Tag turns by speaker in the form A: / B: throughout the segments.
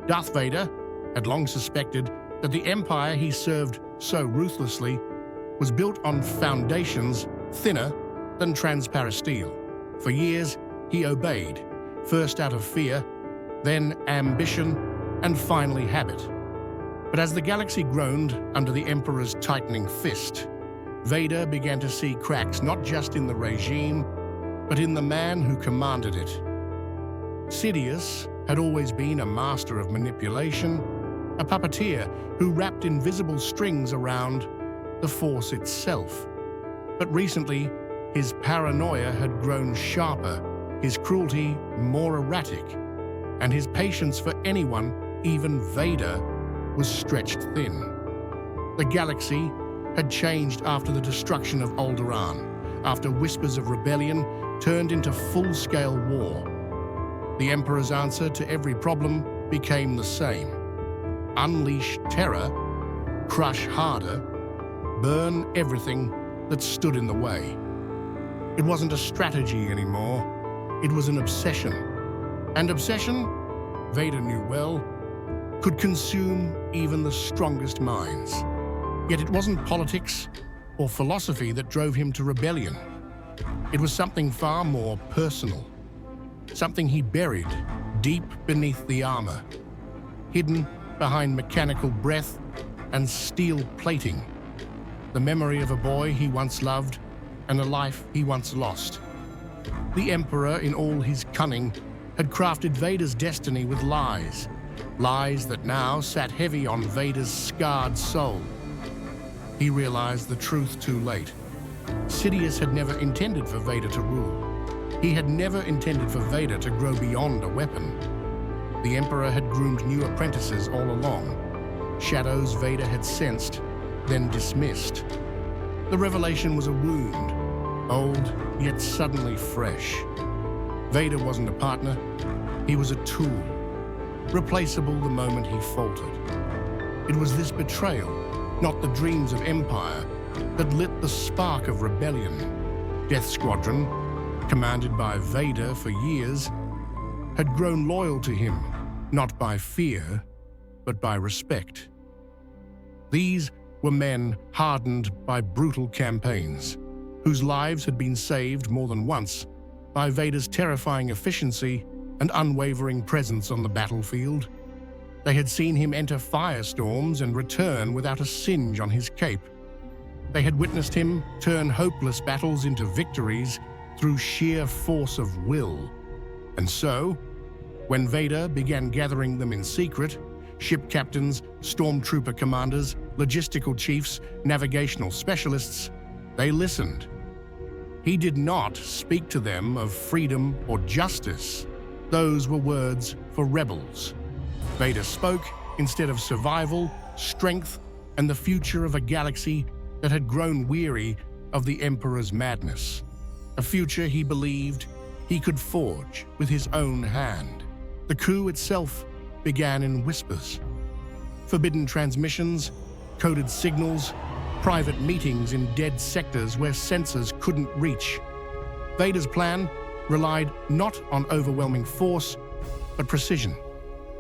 A: Darth Vader had long suspected that the Empire he served so ruthlessly was built on foundations thinner than transparent steel. For years, he obeyed, first out of fear, then ambition, and finally habit. But as the galaxy groaned under the Emperor's tightening fist, Vader began to see cracks not just in the regime, but in the man who commanded it. Sidious had always been a master of manipulation, a puppeteer who wrapped invisible strings around the Force itself. But recently, his paranoia had grown sharper, his cruelty more erratic, and his patience for anyone, even Vader, was stretched thin. The galaxy had changed after the destruction of Alderaan, after whispers of rebellion turned into full-scale war. The Emperor's answer to every problem became the same: unleash terror, crush harder, burn everything that stood in the way. It wasn't a strategy anymore, it was an obsession. And obsession, Vader knew well, could consume even the strongest minds. Yet it wasn't politics or philosophy that drove him to rebellion. It was something far more personal, something he buried deep beneath the armor, hidden behind mechanical breath and steel plating. The memory of a boy he once loved and a life he once lost. The Emperor, in all his cunning, had crafted Vader's destiny with lies, lies that now sat heavy on Vader's scarred soul. He realized the truth too late. Sidious had never intended for Vader to rule. He had never intended for Vader to grow beyond a weapon. The Emperor had groomed new apprentices all along, shadows Vader had sensed, then dismissed. The revelation was a wound, old yet suddenly fresh. Vader wasn't a partner, he was a tool, replaceable the moment he faltered. It was this betrayal, not the dreams of empire, that lit the spark of rebellion. Death Squadron, commanded by Vader for years, had grown loyal to him, not by fear, but by respect. These were men hardened by brutal campaigns, whose lives had been saved more than once by Vader's terrifying efficiency and unwavering presence on the battlefield. They had seen him enter firestorms and return without a singe on his cape. They had witnessed him turn hopeless battles into victories through sheer force of will. And so, when Vader began gathering them in secret, ship captains, stormtrooper commanders, logistical chiefs, navigational specialists, they listened. He did not speak to them of freedom or justice. Those were words for rebels. Vader spoke instead of survival, strength, and the future of a galaxy that had grown weary of the Emperor's madness. A future he believed he could forge with his own hand. The coup itself began in whispers. Forbidden transmissions, coded signals, private meetings in dead sectors where sensors couldn't reach. Vader's plan relied not on overwhelming force, but precision.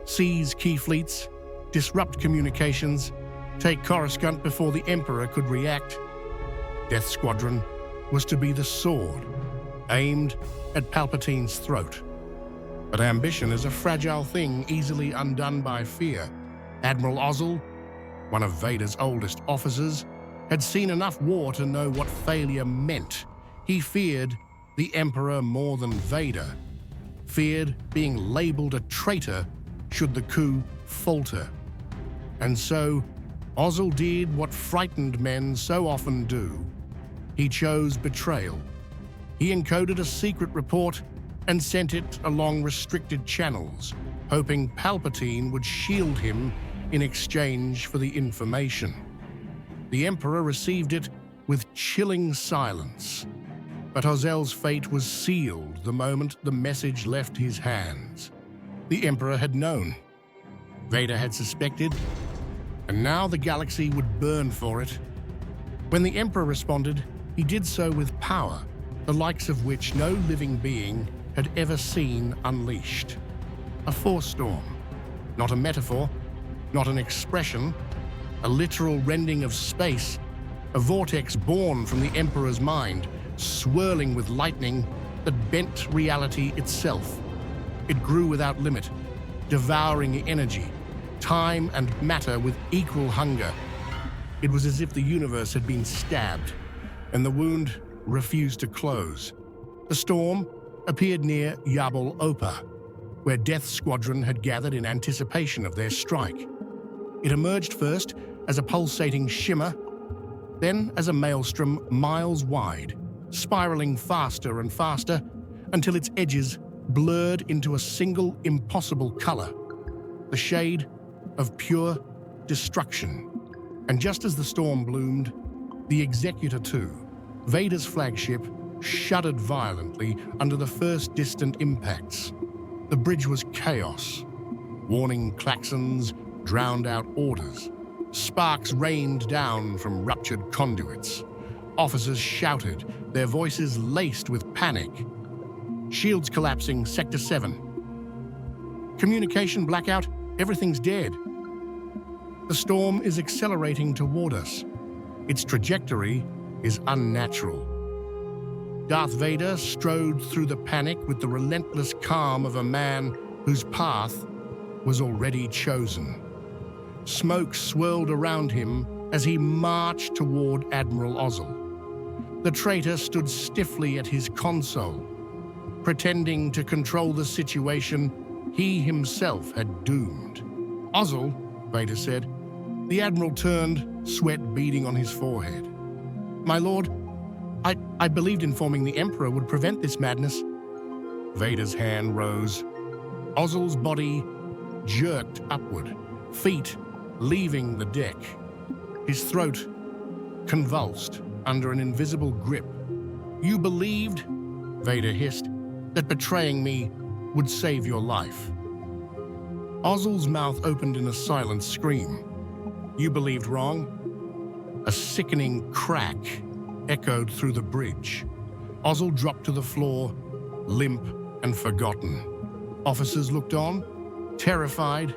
A: Seize key fleets, disrupt communications, take Coruscant before the Emperor could react. Death Squadron was to be the sword, aimed at Palpatine's throat. But ambition is a fragile thing easily undone by fear. Admiral Ozzel, one of Vader's oldest officers, had seen enough war to know what failure meant. He feared the Emperor more than Vader, feared being labeled a traitor should the coup falter. And so, Ozzel did what frightened men so often do. He chose betrayal. He encoded a secret report and sent it along restricted channels, hoping Palpatine would shield him in exchange for the information. The Emperor received it with chilling silence, but Ozzel's fate was sealed the moment the message left his hands. The Emperor had known. Vader had suspected, and now the galaxy would burn for it. When the Emperor responded, he did so with power, the likes of which no living being had ever seen unleashed. A force storm, Not a metaphor, not an expression, a literal rending of space, a vortex born from the Emperor's mind, swirling with lightning that bent reality itself. It grew without limit, devouring energy, time and matter with equal hunger. It was as if the universe had been stabbed, and the wound refused to close. The storm appeared near Yabal Opa, where Death Squadron had gathered in anticipation of their strike. It emerged first as a pulsating shimmer, then as a maelstrom miles wide, spiraling faster and faster until its edges blurred into a single impossible color, the shade of pure destruction. And just as the storm bloomed, the Executor II, Vader's flagship, shuddered violently under the first distant impacts. The bridge was chaos. Warning klaxons drowned out orders. Sparks rained down from ruptured conduits. Officers shouted, their voices laced with panic. Shields collapsing, Sector 7. Communication blackout, everything's dead. The storm is accelerating toward us. Its trajectory is unnatural. Darth Vader strode through the panic with the relentless calm of a man whose path was already chosen. Smoke swirled around him as he marched toward Admiral Ozzel. The traitor stood stiffly at his console, pretending to control the situation he himself had doomed. "Ozzel," Vader said. The Admiral turned, sweat beading on his forehead. "My lord, I believed informing the Emperor would prevent this madness." Vader's hand rose. Ozzel's body jerked upward, feet leaving the deck. His throat convulsed under an invisible grip. "You believed," Vader hissed, "that betraying me would save your life." Ozzel's mouth opened in a silent scream. "You believed wrong." A sickening crack echoed through the bridge. Ozzel dropped to the floor, limp and forgotten. Officers looked on, terrified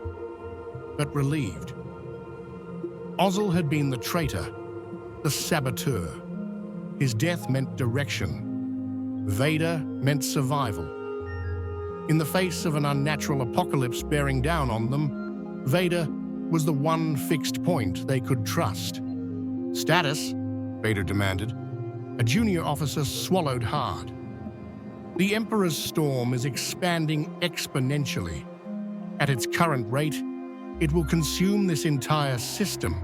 A: but relieved. Ozzel had been the traitor, the saboteur. His death meant direction. Vader meant survival. In the face of an unnatural apocalypse bearing down on them, Vader was the one fixed point they could trust. "Status?" Vader demanded. A junior officer swallowed hard. "The Emperor's storm is expanding exponentially. At its current rate, it will consume this entire system."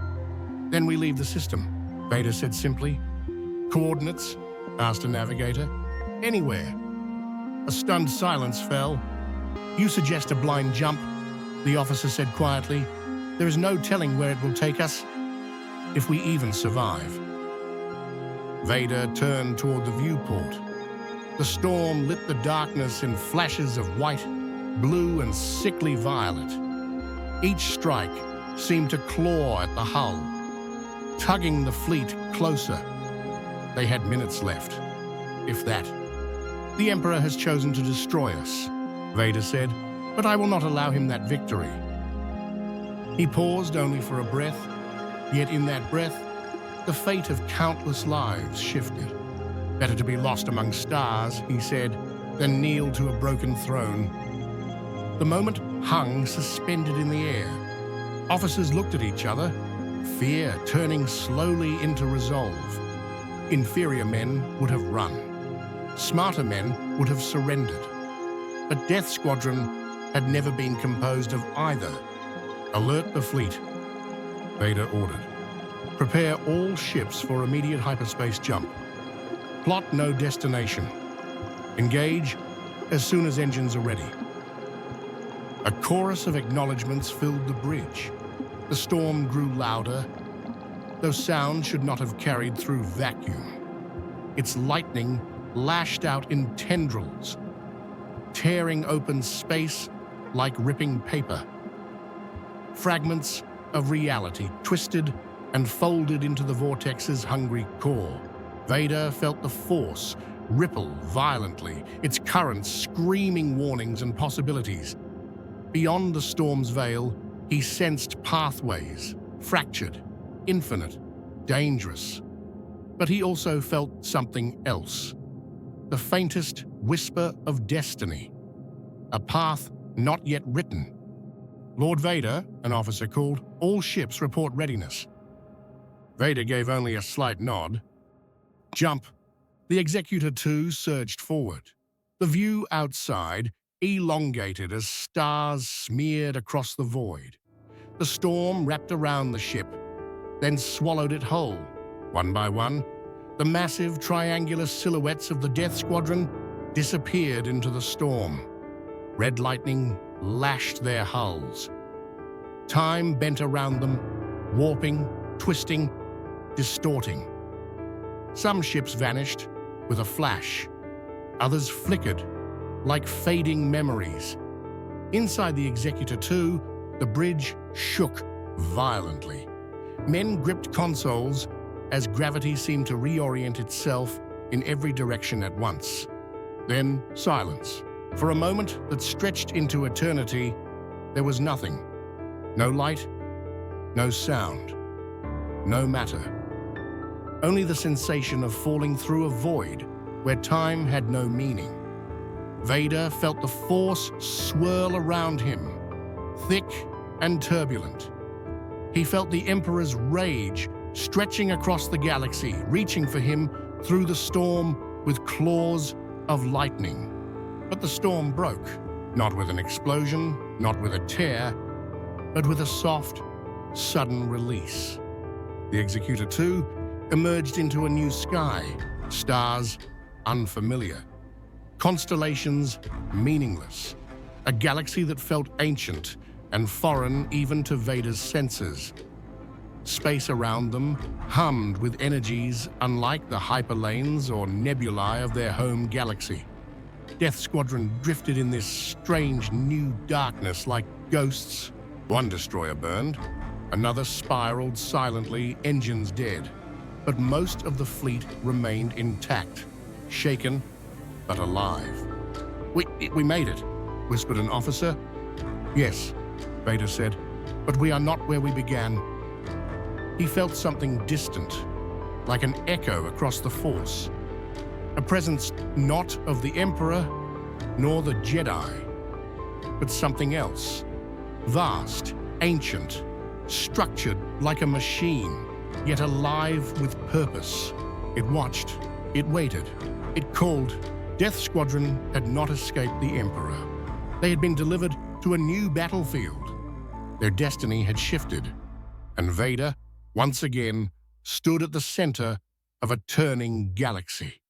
A: "Then we leave the system," Vader said simply. "Coordinates?" asked a navigator. "Anywhere." A stunned silence fell. "You suggest a blind jump," the officer said quietly. "There is no telling where it will take us, if we even survive." Vader turned toward the viewport. The storm lit the darkness in flashes of white, blue, and sickly violet. Each strike seemed to claw at the hull, tugging the fleet closer. They had minutes left, if that. "The Emperor has chosen to destroy us," Vader said, "but I will not allow him that victory." He paused only for a breath, yet in that breath, the fate of countless lives shifted. "Better to be lost among stars," he said, "than kneel to a broken throne." The moment hung suspended in the air. Officers looked at each other, fear turning slowly into resolve. Inferior men would have run. Smarter men would have surrendered. But Death Squadron had never been composed of either. "Alert the fleet," Vader ordered. "Prepare all ships for immediate hyperspace jump. Plot no destination. Engage as soon as engines are ready." A chorus of acknowledgements filled the bridge. The storm grew louder, though sound should not have carried through vacuum. Its lightning lashed out in tendrils, tearing open space like ripping paper. Fragments of reality twisted and folded into the vortex's hungry core. Vader felt the force ripple violently, its currents screaming warnings and possibilities. Beyond the storm's veil, he sensed pathways, fractured, infinite, dangerous. But he also felt something else. The faintest whisper of destiny. A path not yet written. Lord Vader, an officer called, "All ships report readiness." Vader gave only a slight nod. "Jump." The Executor II surged forward. The view outside elongated as stars smeared across the void. The storm wrapped around the ship, then swallowed it whole. One by one, the massive triangular silhouettes of the Death Squadron disappeared into the storm. Red lightning lashed their hulls. Time bent around them, warping, twisting, distorting. Some ships vanished with a flash. Others flickered like fading memories. Inside the Executor II, the bridge shook violently. Men gripped consoles as gravity seemed to reorient itself in every direction at once. Then silence. For a moment that stretched into eternity, there was nothing. No light, no sound, no matter. Only the sensation of falling through a void where time had no meaning. Vader felt the Force swirl around him, thick and turbulent. He felt the Emperor's rage stretching across the galaxy, reaching for him through the storm with claws of lightning. But the storm broke, not with an explosion, not with a tear, but with a soft, sudden release. The Executor II emerged into a new sky, stars unfamiliar, constellations meaningless, a galaxy that felt ancient and foreign even to Vader's senses. Space around them hummed with energies unlike the hyperlanes or nebulae of their home galaxy. Death Squadron drifted in this strange new darkness like ghosts. One destroyer burned, another spiraled silently, engines dead. But most of the fleet remained intact, shaken but alive. We made it," whispered an officer. "Yes," Vader said, "but we are not where we began." He felt something distant, like an echo across the Force. A presence not of the Emperor, nor the Jedi, but something else. Vast, ancient, structured like a machine, yet alive with purpose. It watched, it waited, it called. Death Squadron had not escaped the Emperor. They had been delivered to a new battlefield. Their destiny had shifted, and Vader, once again, stood at the center of a turning galaxy.